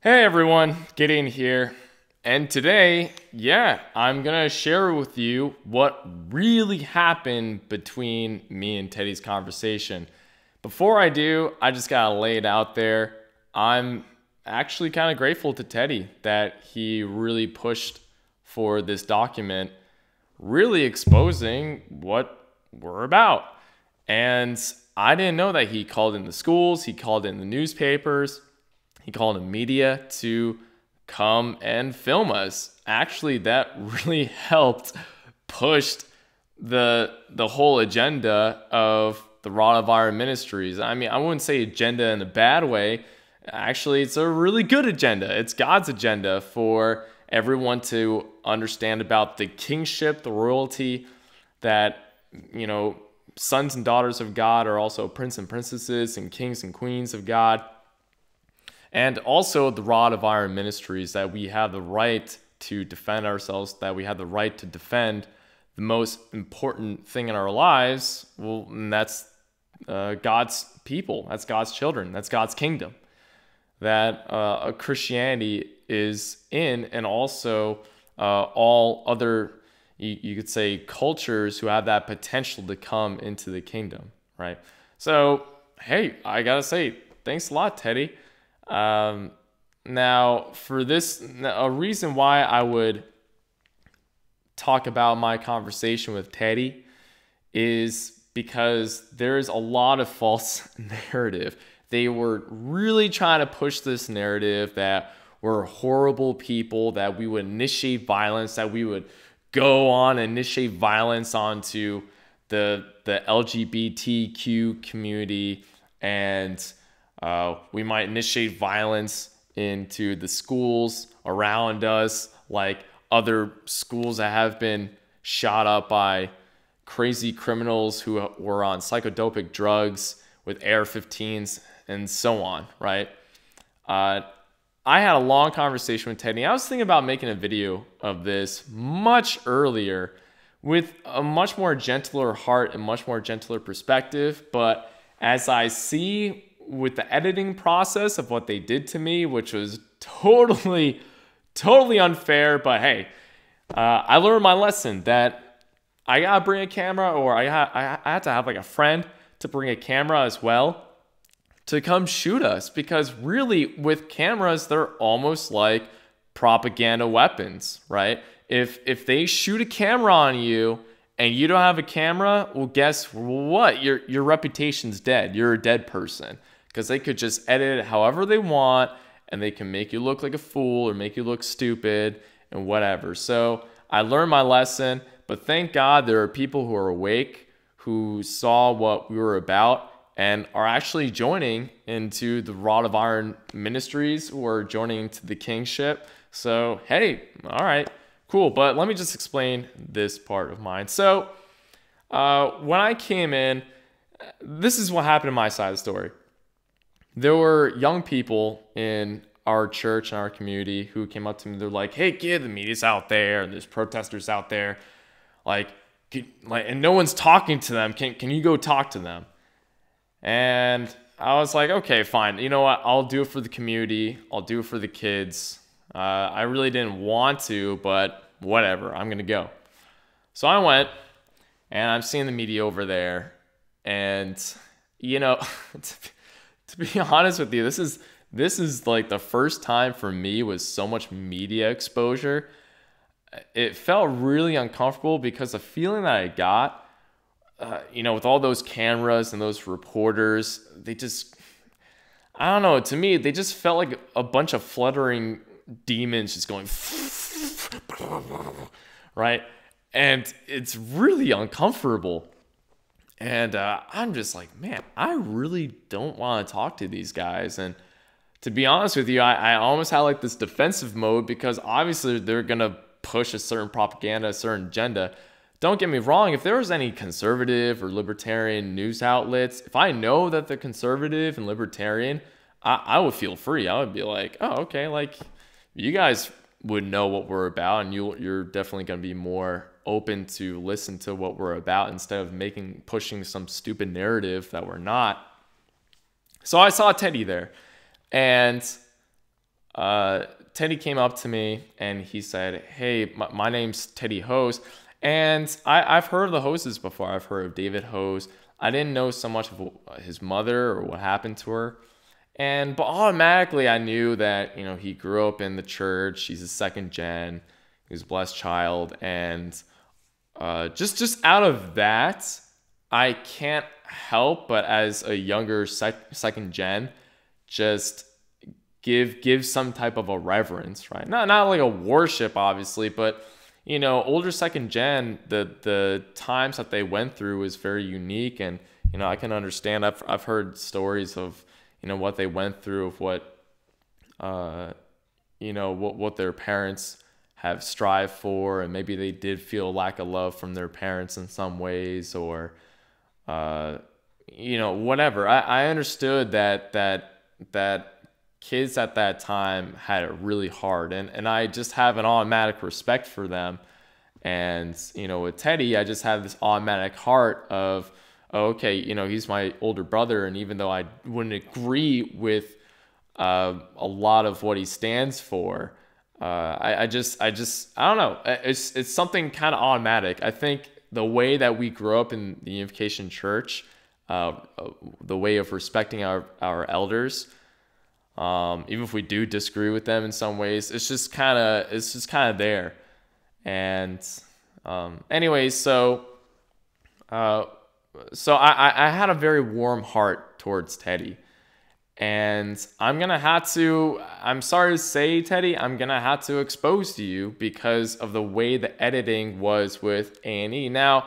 Hey everyone, Gideon here. And today, I'm gonna share with you what really happened between me and Teddy's conversation. Before I do, I just gotta lay it out there. I'm actually kind of grateful to Teddy that he really pushed for this document, really exposing what we're about. And I didn't know that he called in the schools, he called in the newspapers, he called in media to come and film us. Actually, that really helped push the whole agenda of the Rod of Iron Ministries. I mean, I wouldn't say agenda in a bad way. Actually, it's a really good agenda. It's God's agenda for everyone to understand about the kingship, the royalty, that, you know, sons and daughters of God are also prince and princesses and kings and queens of God. And also the Rod of Iron Ministries, that we have the right to defend ourselves, that we have the right to defend the most important thing in our lives. Well, and that's God's people, that's God's children, that's God's kingdom, that Christianity is in, and also all other, you could say, cultures who have that potential to come into the kingdom, right? So, hey, I gotta say, thanks a lot, Teddy. Now, for this, a reason why I would talk about my conversation with Teddy is because there is a lot of false narrative. They were really trying to push this narrative that we're horrible people, that we would initiate violence, that we would go on and initiate violence onto the LGBTQ community, and we might initiate violence into the schools around us, like other schools that have been shot up by crazy criminals who were on psychotropic drugs with AR-15s and so on, right? I had a long conversation with Teddy. I was thinking about making a video of this much earlier with a much more gentler heart and much more gentler perspective, but as I see with the editing process of what they did to me, which was totally unfair. But hey, I learned my lesson that I gotta bring a camera, or I had to have like a friend to bring a camera as well to come shoot us, because really with cameras, they're almost like propaganda weapons, right? If they shoot a camera on you and you don't have a camera, well, guess what? Your reputation's dead. You're a dead person, because they could just edit it however they want, and they can make you look like a fool or make you look stupid and whatever. So I learned my lesson, but thank God there are people who are awake, who saw what we were about, and are actually joining into the Rod of Iron Ministries, who are joining into the kingship. So, hey, all right, cool. But let me just explain this part of mine. So when I came in, this is what happened in my side of the story. There were young people in our church and our community who came up to me. They're like, "Hey, kid, the media's out there, and there's protesters out there, and no one's talking to them. Can you go talk to them?" And I was like, "Okay, fine. You know what? I'll do it for the community. I'll do it for the kids. I really didn't want to, but whatever. I'm gonna go." So I went, and I'm seeing the media over there, and you know. To be honest with you, this is like the first time for me with so much media exposure. It felt really uncomfortable because the feeling that I got, with all those cameras and those reporters, I don't know, to me, they just felt like a bunch of fluttering demons just going, right? And it's really uncomfortable. And I'm just like, man, I really don't want to talk to these guys. And to be honest with you, I almost had like this defensive mode, because obviously they're going to push a certain propaganda, a certain agenda. Don't get me wrong. If there was any conservative or libertarian news outlets, if I know that they're conservative and libertarian, I would feel free. I would be like, oh, okay, like you guys would know what we're about, and you're definitely going to be more open to listen to what we're about, instead of pushing some stupid narrative that we're not. So I saw Teddy there, and Teddy came up to me and he said, "Hey, my name's Teddy Hose." And I've heard of the Hoses before. I've heard of David Hose. I didn't know so much of his mother or what happened to her. But automatically I knew that, he grew up in the church. He's a second gen. He was a blessed child. And just out of that, I can't help but, as a younger second gen, just give some type of a reverence, right? Not like a worship, obviously, but older second gen, the times that they went through was very unique, and I can understand. I've heard stories of what they went through, of what what their parents have strived for, and maybe they did feel lack of love from their parents in some ways, or whatever. I understood that kids at that time had it really hard, and I just have an automatic respect for them. And with Teddy, I just have this automatic heart of, oh, okay, he's my older brother, and even though I wouldn't agree with a lot of what he stands for, I don't know, it's something kind of automatic. I think the way that we grew up in the Unification Church, the way of respecting our elders, even if we do disagree with them in some ways, it's just kind of there. And anyways, so I had a very warm heart towards Teddy, and I'm sorry to say, Teddy, I'm gonna have to expose to you because of the way the editing was with A&E. Now,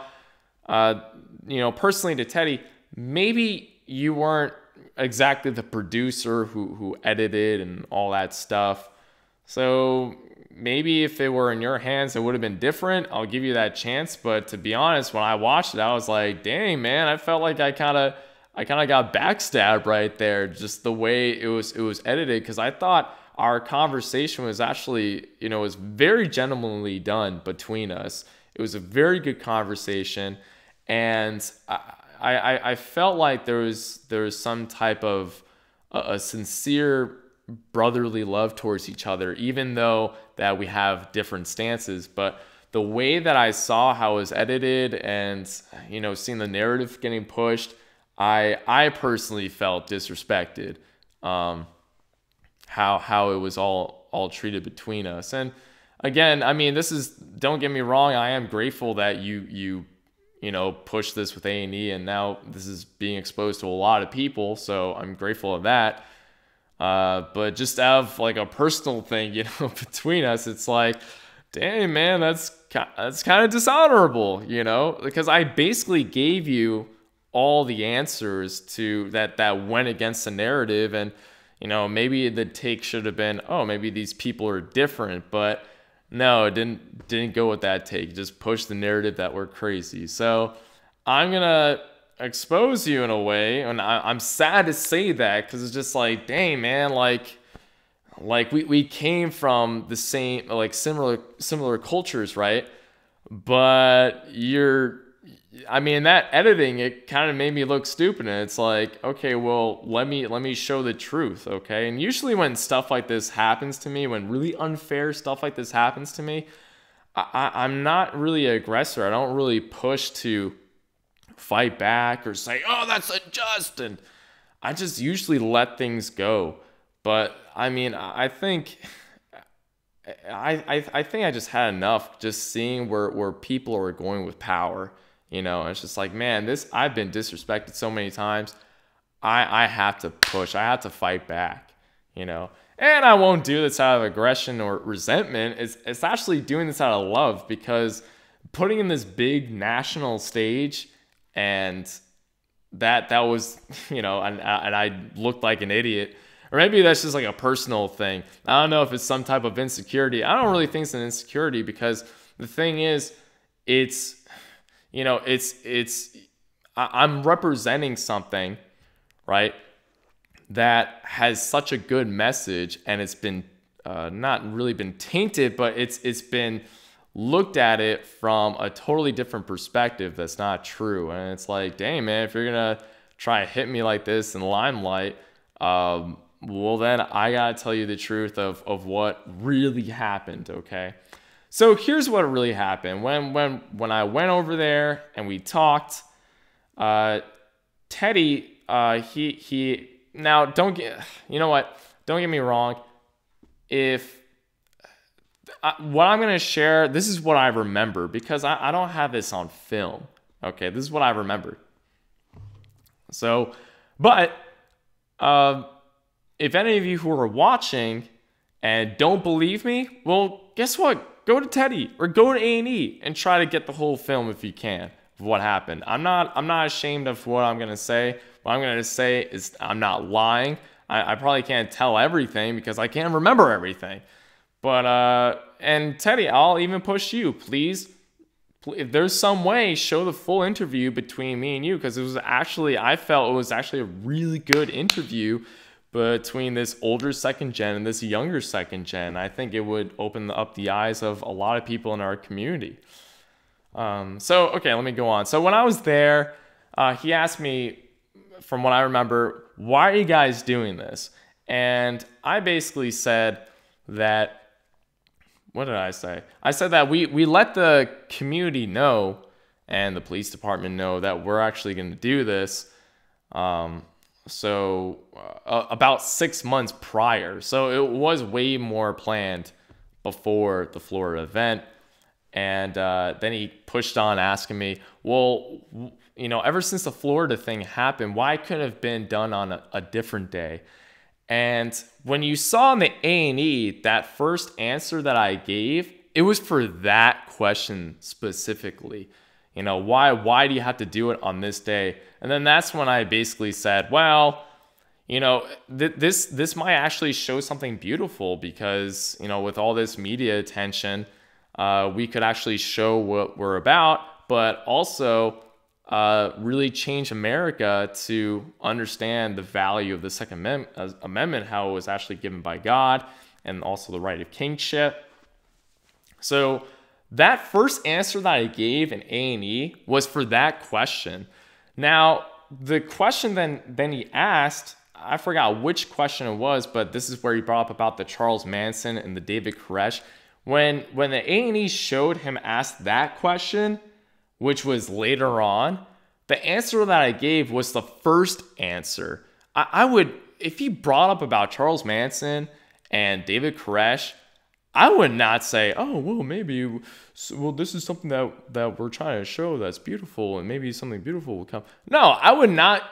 personally to Teddy, maybe you weren't exactly the producer who edited and all that stuff. So maybe if it were in your hands, it would have been different. I'll give you that chance. But to be honest, when I watched it, I was like, dang, man, I felt like I kind of got backstabbed right there. Just the way it was edited. Because I thought our conversation was actually, was very gentlemanly done between us. It was a very good conversation. And I felt like there was some type of a sincere brotherly love towards each other, even though that we have different stances. But the way that I saw how it was edited and seeing the narrative getting pushed, I personally felt disrespected, how it was all treated between us. And again, I mean, don't get me wrong, I am grateful that you push this with A&E, and now this is being exposed to a lot of people, so I'm grateful of that. But just out of like a personal thing, between us, it's like, dang, man, that's kind of dishonorable, because I basically gave you all the answers to that went against the narrative. And maybe the take should have been, oh, maybe these people are different, but no, it didn't go with that take. It just pushed the narrative that we're crazy. So I'm gonna expose you in a way, and I'm sad to say that, because it's just like, dang, man, like we came from the same, like similar cultures, right? But that editing, it kind of made me look stupid, and it's like, okay, well, let me show the truth, okay? And usually when stuff like this happens to me, when really unfair stuff like this happens to me, I'm not really an aggressor. I don't really push to fight back or say, oh, that's unjust, and I just usually let things go. But I think I just had enough just seeing where people are going with power. It's just like, man, I've been disrespected so many times. I have to push. I have to fight back, and I won't do this out of aggression or resentment. It's actually doing this out of love, because putting in this big national stage, and that was, and I looked like an idiot. Or maybe that's just like a personal thing. I don't know if it's some type of insecurity. I don't really think it's an insecurity, because the thing is, I'm representing something, right, that has such a good message, and it's been not really been tainted, but it's been looked at it from a totally different perspective that's not true. And it's like, dang, man, if you're gonna try to hit me like this in the limelight, well, then I gotta tell you the truth of what really happened, okay? So here's what really happened. When I went over there and we talked, Teddy, he now don't get, you know what? Don't get me wrong. What I'm gonna share, this is what I remember because I don't have this on film. Okay, this is what I remember. So, but if any of you who are watching and don't believe me, well, guess what? Go to Teddy or go to A&E and try to get the whole film if you can of what happened. I'm not ashamed of what I'm gonna say. What I'm gonna say is I'm not lying. I probably can't tell everything because I can't remember everything. But and Teddy, I'll even push you, please. If there's some way, show the full interview between me and you, because I felt it was actually a really good interview between this older second gen and this younger second gen. I think it would open up the eyes of a lot of people in our community. So, okay, let me go on. So when I was there, he asked me, from what I remember, why are you guys doing this? And I basically said that, what did I say? I said that we let the community know and the police department know that we're actually going to do this. About 6 months prior. So it was way more planned before the Florida event. And then he pushed on asking me, well, you know, ever since the Florida thing happened, why couldn't it have been done on a different day? And when you saw in the A&E, that first answer that I gave, it was for that question specifically. You know, why do you have to do it on this day? And then that's when I basically said, well, you know, this might actually show something beautiful because, you know, with all this media attention, we could actually show what we're about, but also really change America to understand the value of the Second Amendment, how it was actually given by God, and also the right of kingship. So that first answer that I gave in A&E was for that question. Now, the question then he asked, I forgot which question it was, but this is where he brought up about the Charles Manson and the David Koresh. When the A&E showed him ask that question, which was later on, the answer that I gave was the first answer. I would, if he brought up about Charles Manson and David Koresh, I would not say, oh, well, maybe, well, this is something that we're trying to show that's beautiful, and maybe something beautiful will come. No, I would not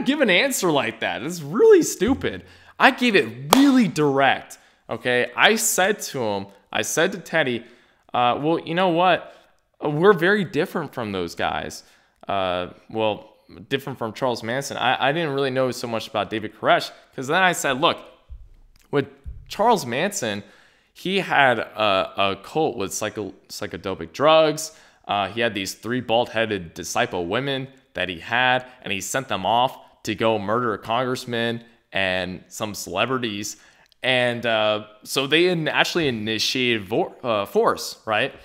give an answer like that. It's really stupid. I gave it really direct, okay? I said to Teddy, well, you know what? We're very different from those guys. Well, different from Charles Manson. I didn't really know so much about David Koresh, because then I said, look, with Charles Manson, he had a cult with psychedelic drugs. He had these 3 bald-headed disciple women that he had, and he sent them off to go murder a congressman and some celebrities. And so they actually initiated force, right?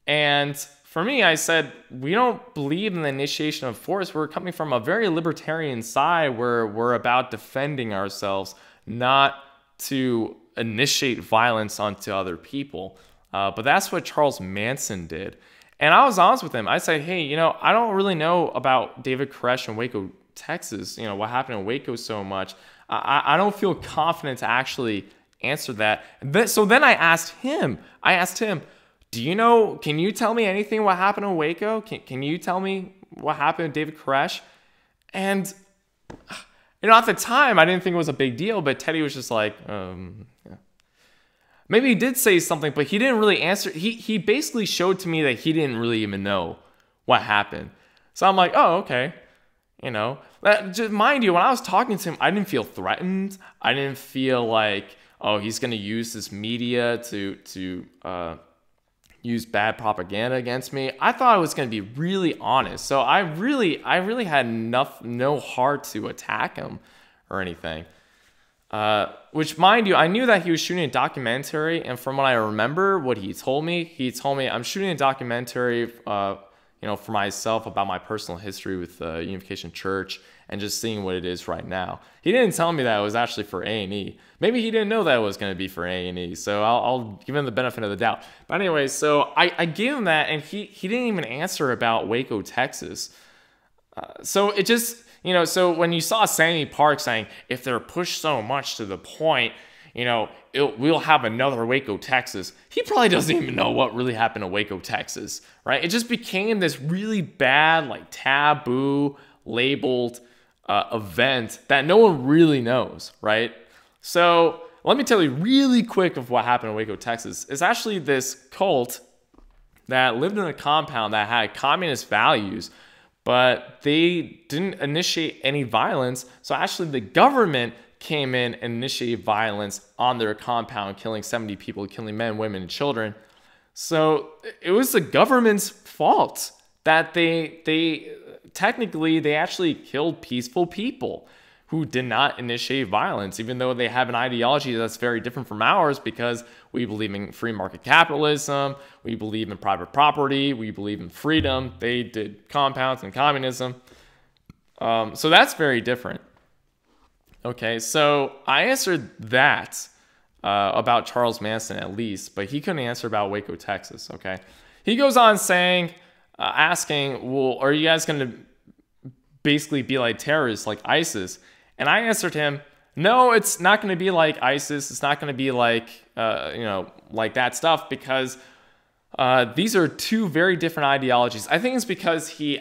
And for me, I said, we don't believe in the initiation of force. We're coming from a very libertarian side where we're about defending ourselves, not to initiate violence onto other people. But that's what Charles Manson did. And I was honest with him. I said, hey, you know, I don't really know about David Koresh in Waco, Texas, you know, what happened in Waco so much. I don't feel confident to actually answer that. So then I asked him, do you know, can you tell me anything what happened in Waco? Can you tell me what happened with David Koresh? And, you know, at the time, I didn't think it was a big deal, but Teddy was just like, yeah. Maybe he did say something, but he didn't really answer. He basically showed to me that he didn't really even know what happened. So I'm like, oh, okay. You know, just mind you, when I was talking to him, I didn't feel threatened. I didn't feel like, oh, he's going to use this media to use bad propaganda against me. I thought it was going to be really honest. So I really had no heart to attack him or anything. Which, mind you, I knew that he was shooting a documentary, and from what I remember, what he told me, I'm shooting a documentary, you know, for myself about my personal history with Unification Church and just seeing what it is right now. He didn't tell me that it was actually for A&E. Maybe he didn't know that it was going to be for A&E, so I'll give him the benefit of the doubt. But anyway, so I gave him that, and he didn't even answer about Waco, Texas. So it just, so when you saw Sammy Park saying, if they're pushed so much to the point, we'll have another Waco, Texas. He probably doesn't even know what really happened in Waco, Texas, right? It just became this really bad, like taboo labeled event that no one really knows, right? So let me tell you really quick of what happened in Waco, Texas. It's actually this cult that lived in a compound that had communist values, but they didn't initiate any violence. So actually the government came in and initiated violence on their compound, killing 70 people, killing men, women, and children. So it was the government's fault that they technically actually killed peaceful people who did not initiate violence, even though they have an ideology that's very different from ours, because we believe in free market capitalism, we believe in private property, we believe in freedom. They did compounds and communism. So that's very different. Okay, so I answered that about Charles Manson at least, but he couldn't answer about Waco, Texas, okay? He goes on saying, asking, well, are you guys going to basically be like terrorists, like ISIS? And I answered him, no, it's not going to be like ISIS. It's not going to be like, like that stuff, because these are two very different ideologies. I think it's because he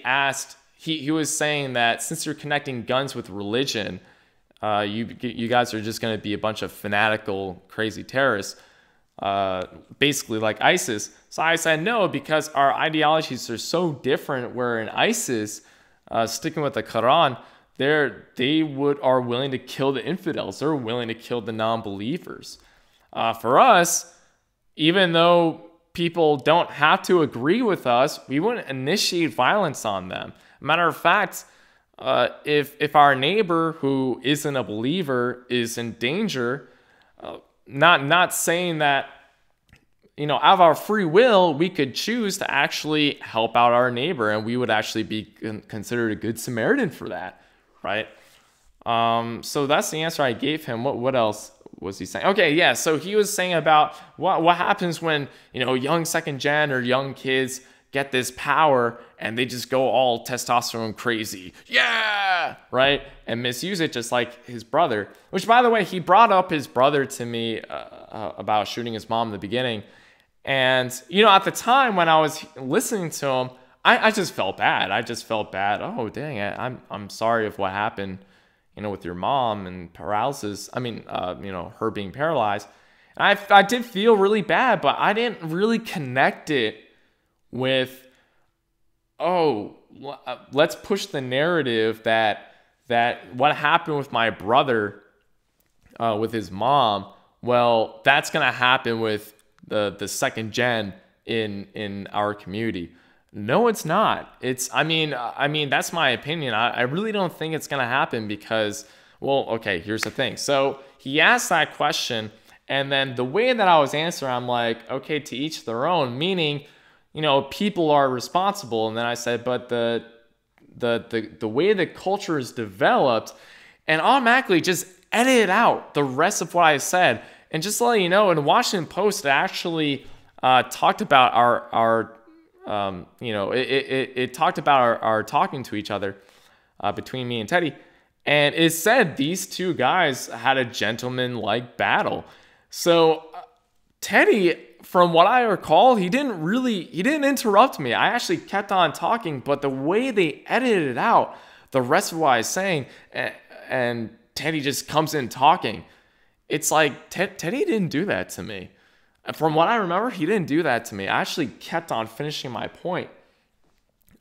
was saying that since you're connecting guns with religion, you guys are just going to be a bunch of fanatical, crazy terrorists, basically like ISIS. So I said no, because our ideologies are so different. Where in ISIS, sticking with the Quran, they are willing to kill the infidels. They're willing to kill the non-believers. For us, even though people don't have to agree with us, we wouldn't initiate violence on them. Matter of fact, if our neighbor who isn't a believer is in danger, not saying that, out of our free will, we could choose to actually help out our neighbor, and we would actually be considered a good Samaritan for that, right? So that's the answer I gave him. What else was he saying? Okay, yeah, so he was saying about what happens when, young second gen or young kids get this power and they just go all testosterone crazy. Yeah! Right? And misuse it just like his brother. Which, by the way, he brought up his brother to me about shooting his mom in the beginning. And, at the time when I was listening to him, I just felt bad. Oh, dang it. I'm sorry of what happened, with your mom and paralysis. I mean, her being paralyzed. And I did feel really bad, but I didn't really connect it with, let's push the narrative that what happened with my brother, with his mom, well, that's going to happen with the second gen in our community. No, it's not. I mean, that's my opinion. I really don't think it's going to happen because, well, okay, here's the thing. So he asked that question, and then the way that I was answering, I'm like, okay, to each their own, meaning, people are responsible. And then I said, but the way the culture is developed, and automatically just edit out the rest of what I said. And just to let you know, in Washington Post, it actually talked about it talked about our talking to each other between me and Teddy. And it said these two guys had a gentleman-like battle. So Teddy, from what I recall, he didn't interrupt me. I actually kept on talking, but the way they edited it out, the rest of what I was saying, and Teddy just comes in talking, it's like Teddy didn't do that to me. From what I remember, he didn't do that to me. I actually kept on finishing my point.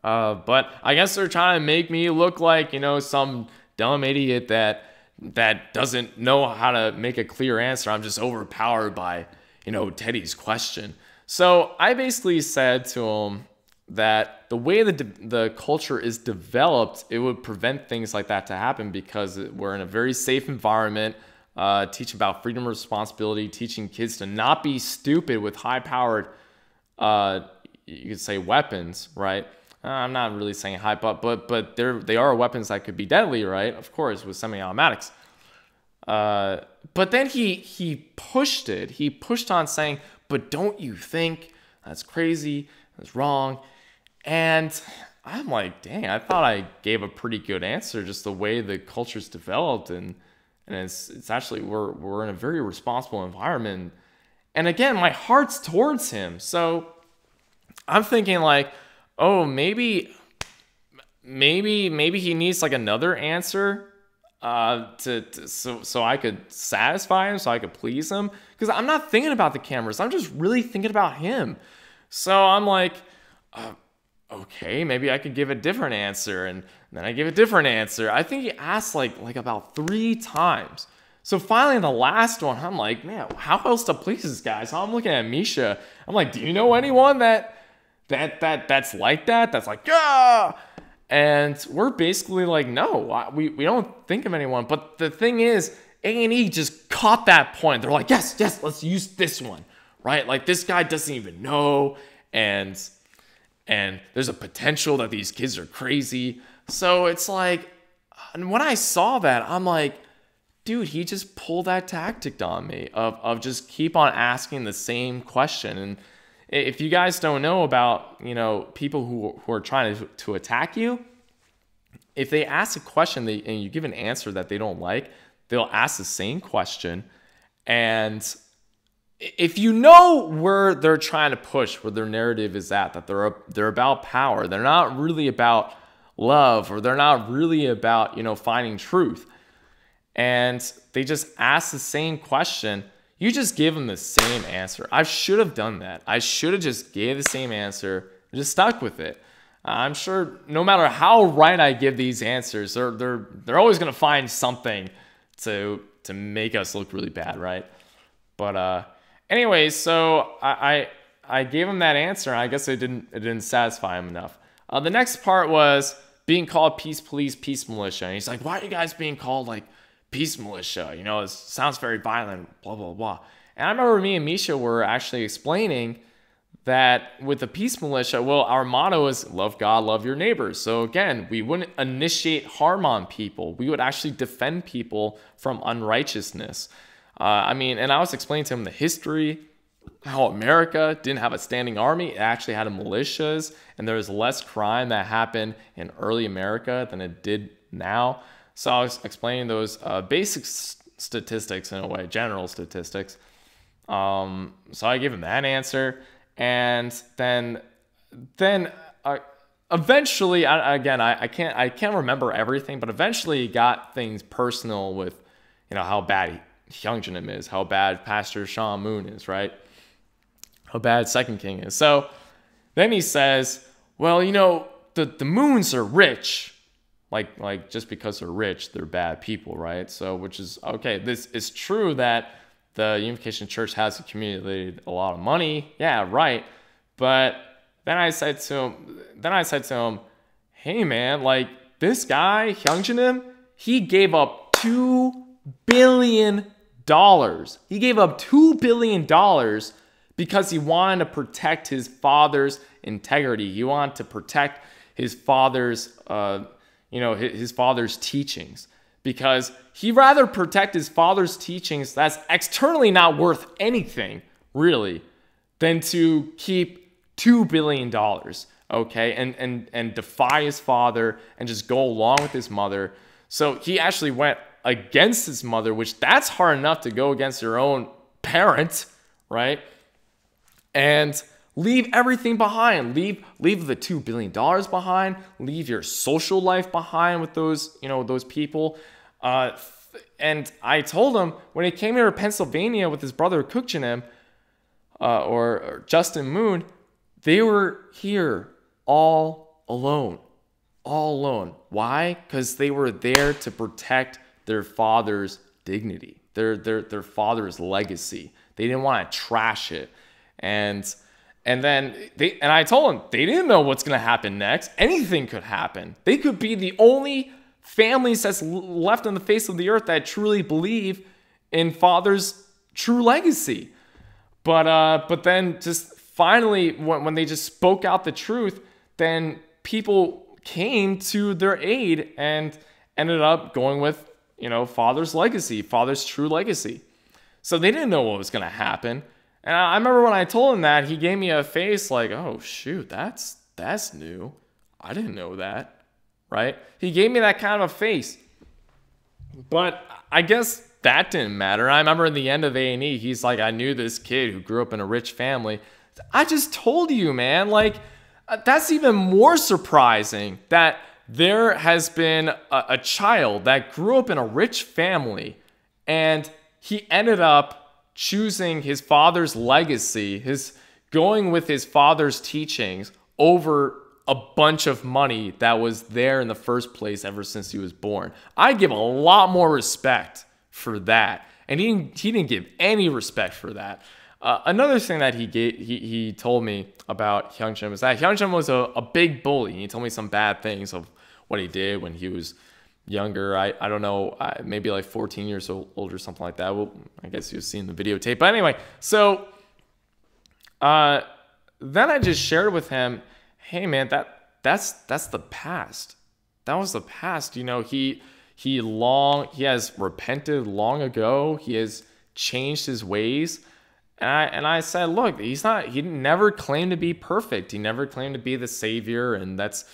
But I guess they're trying to make me look like, some dumb idiot that doesn't know how to make a clear answer. I'm just overpowered by, Teddy's question. So I basically said to him that the way the culture is developed, it would prevent things like that to happen because we're in a very safe environment. Teach about freedom and responsibility, teaching kids to not be stupid with high-powered, you could say, weapons, right? I'm not really saying high, but they are weapons that could be deadly, right? Of course, with semi-automatics. But then he pushed it. He pushed on saying, but don't you think that's crazy? That's wrong. And I'm like, dang, I thought I gave a pretty good answer, just the way the culture's developed, and it's actually we're in a very responsible environment. And again, my heart's towards him. So I'm thinking like, oh, maybe he needs like another answer so I could satisfy him, so I could please him, because I'm not thinking about the cameras. I'm just really thinking about him. So I'm like, okay, maybe I could give a different answer, and then I give a different answer. I think he asked like about 3 times. So finally, in the last one, I'm like, man, how else to please this guy? So I'm looking at Misha. I'm like, do you know anyone that's like that? That's like, ah! And we're basically like, no, we don't think of anyone. But the thing is, A&E just caught that point. They're like, yes, let's use this one, right? Like, this guy doesn't even know, and there's a potential that these kids are crazy. So it's like, and when I saw that, I'm like, dude, he just pulled that tactic on me of just keep on asking the same question. And if you guys don't know about, people who are trying to attack you, if they ask a question and you give an answer that they don't like, they'll ask the same question. And if you know where they're trying to push, where their narrative is that they're about power, they're not really about love, or they're not really about, finding truth, and they just ask the same question, you just give them the same answer. I should have done that. I should have just gave the same answer and just stuck with it. I'm sure no matter how right I give these answers, they're always going to find something to make us look really bad, right? But anyways, so I gave him that answer, and I guess it didn't satisfy him enough. The next part was being called peace police, peace militia. And he's like, why are you guys being called like peace militia? It sounds very violent, blah, blah, blah. And I remember me and Misha were actually explaining that with the peace militia, well, our motto is love God, love your neighbors. So again, we wouldn't initiate harm on people. We would actually defend people from unrighteousness. And I was explaining to him the history, how America didn't have a standing army. It actually had militias, and there was less crime that happened in early America than it did now. So I was explaining those basic statistics in a way, general statistics. So I gave him that answer, and then eventually, I can't remember everything, but eventually he got things personal with, how bad Hyungjin is, how bad Pastor Sean Moon is, right? How bad Second King is. So then he says, well, the Moons are rich. Like just because they're rich, they're bad people, right? So, which is okay. This is true that the Unification Church has accumulated a lot of money. Yeah, right. But then I said to him, hey man, like this guy Hyungjin, he gave up $2 billion. He gave up $2 billion because he wanted to protect his father's integrity. He wanted to protect his father's his father's teachings, because he'd rather protect his father's teachings that's externally not worth anything, really, than to keep $2 billion, okay, and defy his father and just go along with his mother. So he actually went against his mother, which that's hard enough to go against your own parent, right? And leave everything behind. Leave the $2 billion behind. Leave your social life behind with those people. And I told him when he came here to Pennsylvania with his brother Kukjanim, or Justin Moon, they were here all alone. Why? Because they were there to protect their father's dignity, their father's legacy. They didn't want to trash it. And then I told them they didn't know what's going to happen next. Anything could happen. They could be the only families that's left on the face of the earth that truly believe in father's true legacy. But then just finally, when they just spoke out the truth, then people came to their aid and ended up going with, father's legacy, father's true legacy. So they didn't know what was going to happen. And I remember when I told him that, he gave me a face like, oh, shoot, that's new. I didn't know that, right? He gave me that kind of a face. But I guess that didn't matter. I remember in the end of A&E, he's like, I knew this kid who grew up in a rich family. I just told you, man, like, that's even more surprising that there has been a child that grew up in a rich family and he ended up choosing his father's legacy, going with his father's teachings over a bunch of money that was there in the first place ever since he was born. I give a lot more respect for that. And he didn't give any respect for that. Another thing that he told me about Hyunjin was that Hyunjin was a big bully. He told me some bad things of what he did when he was younger. I don't know, maybe like 14 years old or something like that. Well, I guess you've seen the videotape. But anyway, so then I just shared with him, hey man, that's the past. That was the past. He has repented long ago. He has changed his ways. And I said, look, he never claimed to be perfect. He never claimed to be the savior. And that's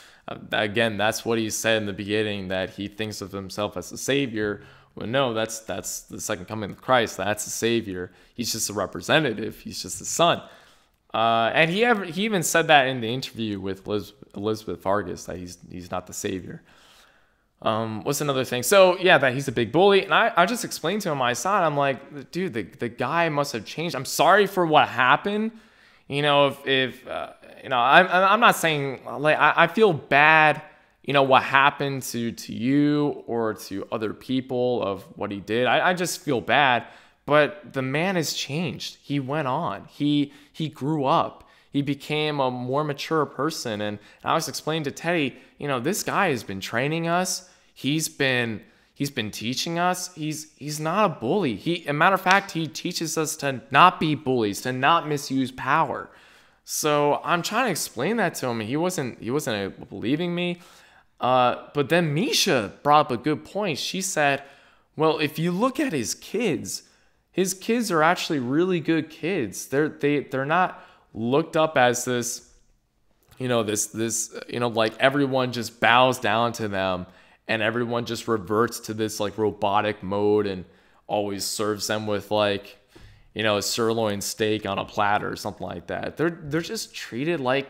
what he said in the beginning, that he thinks of himself as the savior. Well, no, that's the second coming of Christ. That's the savior. He's just a representative. He's just the son. And he even said that in the interview with Elizabeth Vargas, that he's not the savior. What's another thing? So yeah, that he's a big bully. And I just explained to him my side. I'm like, dude, the guy must have changed. I'm sorry for what happened. If I'm not saying, like, I feel bad, what happened to you or to other people of what he did. I just feel bad. But the man has changed. He went on. He grew up. He became a more mature person. And I was explaining to Teddy, this guy has been training us. He's been teaching us. He's not a bully. As a matter of fact, he teaches us to not be bullies, to not misuse power. So I'm trying to explain that to him, and he wasn't believing me. But then Misha brought up a good point. She said, well, if you look at his kids are actually really good kids. They're not looked up as this, like everyone just bows down to them and everyone just reverts to this like robotic mode and always serves them with like, a sirloin steak on a platter or something like that. They're just treated like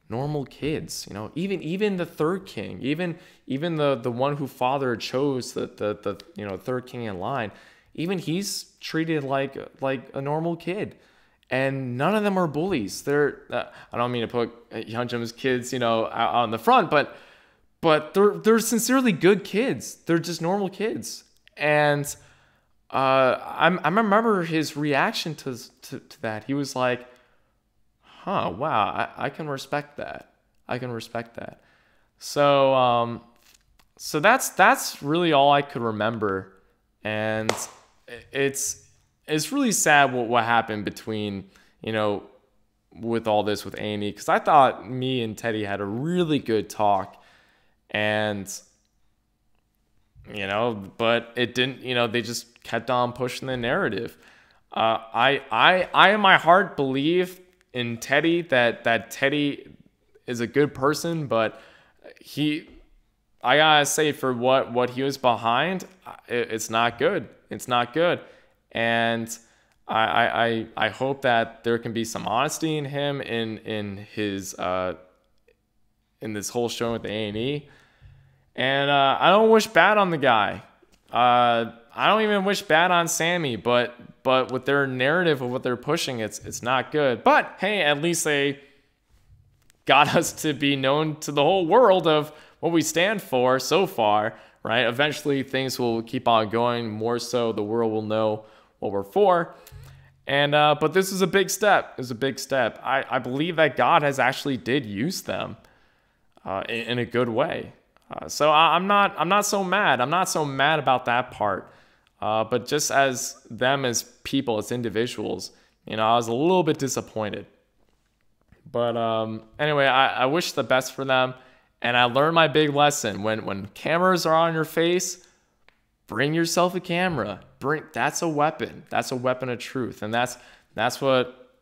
normal kids, even the third king, even the one who father chose, the third king in line, even he's treated like a normal kid. And none of them are bullies. I don't mean to put Hyunjin's kids, out on the front, but they're sincerely good kids. They're just normal kids. And I remember his reaction to that. He was like, "Huh, wow, I can respect that. I can respect that." So that's really all I could remember, and it's really sad what happened between, with all this with A&E, because I thought me and Teddy had a really good talk, and, but it didn't, they just kept on pushing the narrative. I in my heart believe in Teddy, that Teddy is a good person, but I gotta say, for what he was behind, it's not good. It's not good. And I hope that there can be some honesty in him in his in this whole show with the A&E. And I don't wish bad on the guy. I don't even wish bad on Sammy, but with their narrative of what they're pushing, it's not good. But hey, at least they got us to be known to the whole world of what we stand for so far, right? Eventually things will keep on going, more so the world will know what we're for. And but this is a big step. It's a big step. I believe that God has actually did use them in a good way. So I'm not so mad. I'm not so mad about that part. But just as them as people, as individuals, I was a little bit disappointed. But anyway, I wish the best for them. And I learned my big lesson. When cameras are on your face, bring yourself a camera. That's a weapon. That's a weapon of truth. And that's what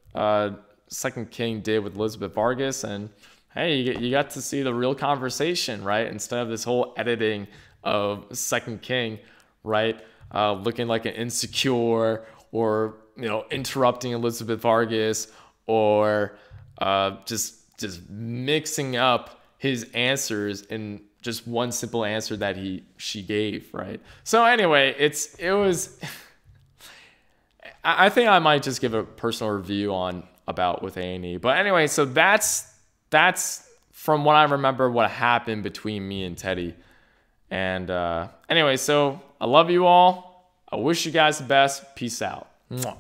Second King did with Elizabeth Vargas. And hey, you got to see the real conversation, right? Instead of this whole editing of Second King, right? Looking like an insecure, or interrupting Elizabeth Vargas, or just mixing up his answers in just one simple answer that she gave, right? So anyway, it was I think I might just give a personal review about with A&E. But anyway, so that's from what I remember what happened between me and Teddy. And anyway, so I love you all. I wish you guys the best. Peace out. Mwah.